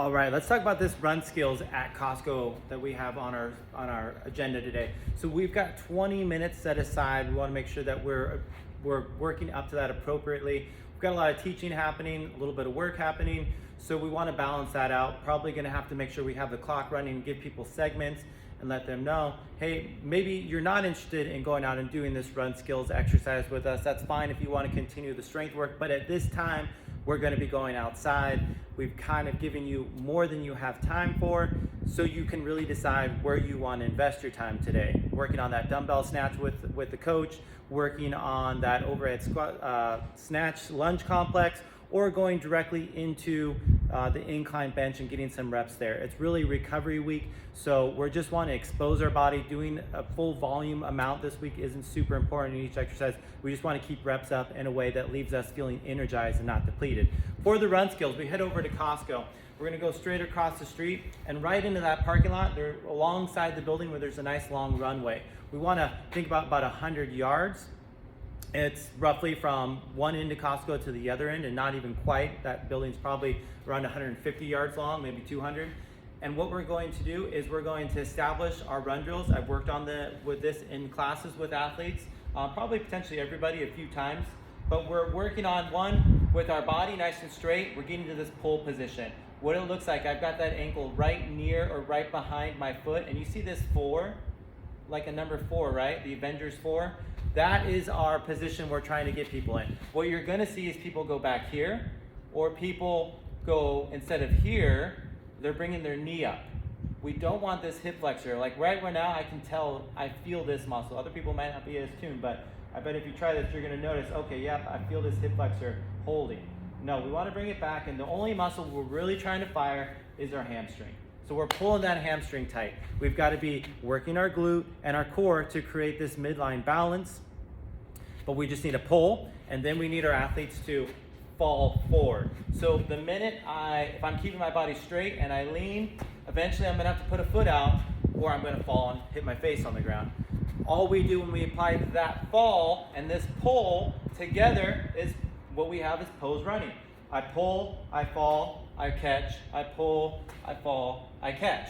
All right, let's talk about this run skills at Costco that we have on our agenda today. So we've got 20 minutes set aside. We want to make sure that we're working up to that appropriately. We've got a lot of teaching happening, a little bit of work happening, so we want to balance that out. Probably going to have to make sure we have the clock running and give people segments and let them know, hey, maybe you're not interested in going out and doing this run skills exercise with us. That's fine if you want to continue the strength work, but at this time, we're going to be going outside. We've kind of given you more than you have time for, so you can really decide where you want to invest your time today. Working on that dumbbell snatch with the coach, working on that overhead squat, snatch lunge complex, or going directly into the incline bench and getting some reps there. It's really recovery week, so we're just want to expose our body. Doing a full volume amount this week isn't super important in each exercise. We just want to keep reps up in a way that leaves us feeling energized and not depleted. For the run skills, we head over to Costco. We're gonna go straight across the street and right into that parking lot. They're alongside the building where there's a nice long runway. We wanna think about 100 yards. It's roughly from one end of Costco to the other end, and not even quite. That building's probably around 150 yards long, maybe 200. And what we're going to do is we're going to establish our run drills. I've worked on with this in classes with athletes, probably potentially everybody a few times. But we're working on one with our body nice and straight. We're getting to this pull position. What it looks like, I've got that ankle right near or right behind my foot, and you see this 4, like a number 4, right? The Avengers 4. That is our position we're trying to get people in. What you're gonna see is people go back here, or people go, instead of here, they're bringing their knee up. We don't want this hip flexor. Like right now, I can tell, I feel this muscle. Other people might not be as tuned, but I bet if you try this, you're gonna notice, okay, yep, I feel this hip flexor holding. No, we wanna bring it back, and the only muscle we're really trying to fire is our hamstring. So we're pulling that hamstring tight. We've got to be working our glute and our core to create this midline balance, but we just need to pull, and then we need our athletes to fall forward. So the minute if I'm keeping my body straight and I lean, eventually I'm gonna have to put a foot out, or I'm gonna fall and hit my face on the ground. All we do when we apply that fall and this pull together is what we have is pose running. I pull, I fall, I catch, I pull, I fall, I catch.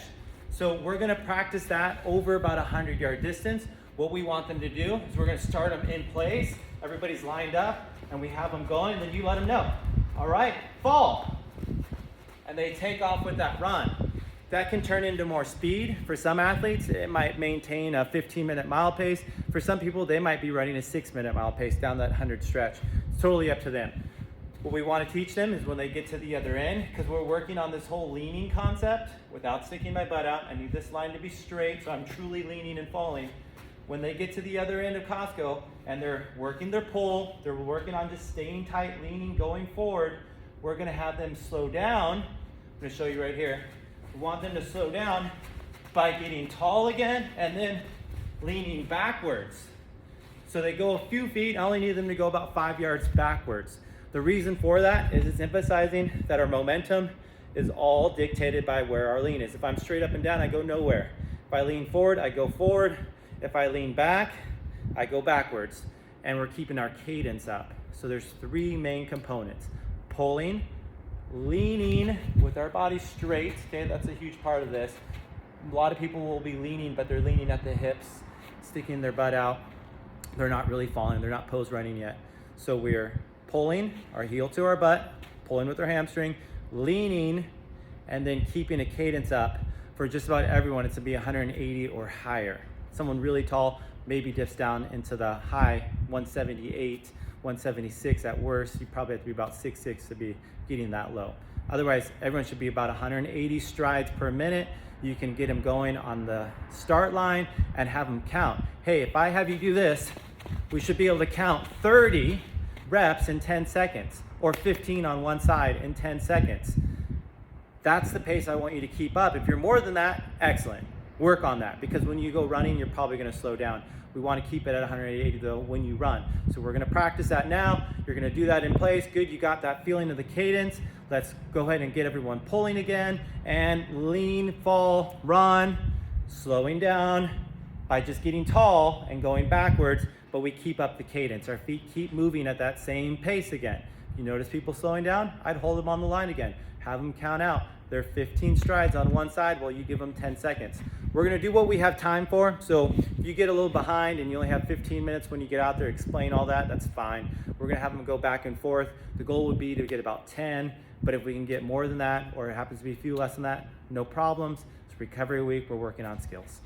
So we're gonna practice that over about 100-yard distance. What we want them to do is we're gonna start them in place. Everybody's lined up and we have them going, and then you let them know. All right, fall. And they take off with that run. That can turn into more speed. For some athletes, it might maintain a 15-minute mile pace. For some people, they might be running a 6-minute mile pace down that 100 stretch. It's totally up to them. What we want to teach them is when they get to the other end, because we're working on this whole leaning concept without sticking my butt out. I need this line to be straight, so I'm truly leaning and falling. When they get to the other end of Costco and they're working their pull, they're working on just staying tight, leaning, going forward, we're going to have them slow down. I'm going to show you right here. We want them to slow down by getting tall again and then leaning backwards. So they go a few feet. I only need them to go about 5 yards backwards. The reason for that is it's emphasizing that our momentum is all dictated by where our lean is. If I'm straight up and down, I go nowhere. If I lean forward, I go forward. If I lean back, I go backwards. And we're keeping our cadence up. So there's 3 main components: pulling, leaning with our body straight. Okay, that's a huge part of this. A lot of people will be leaning, but they're leaning at the hips, sticking their butt out. They're not really falling. They're not pose running yet. So we're pulling our heel to our butt, pulling with our hamstring, leaning, and then keeping a cadence up. For just about everyone, it's to be 180 or higher. Someone really tall maybe dips down into the high 178, 176 at worst. You probably have to be about 6'6" to be getting that low. Otherwise, everyone should be about 180 strides per minute. You can get them going on the start line and have them count. Hey, if I have you do this, we should be able to count 30 reps in 10 seconds, or 15 on one side in 10 seconds. That's the pace I want you to keep up. If you're more than that, excellent. Work on that, because when you go running, you're probably gonna slow down. We wanna keep it at 180 though when you run. So we're gonna practice that now. You're gonna do that in place. Good, you got that feeling of the cadence. Let's go ahead and get everyone pulling again, and lean, fall, run, slowing down by just getting tall and going backwards, but we keep up the cadence. Our feet keep moving at that same pace again. You notice people slowing down? I'd hold them on the line again. Have them count out their 15 strides on one side while you give them 10 seconds. We're gonna do what we have time for. So if you get a little behind and you only have 15 minutes when you get out there, explain all that, that's fine. We're gonna have them go back and forth. The goal would be to get about 10, but if we can get more than that, or it happens to be a few less than that, no problems. It's recovery week, we're working on skills.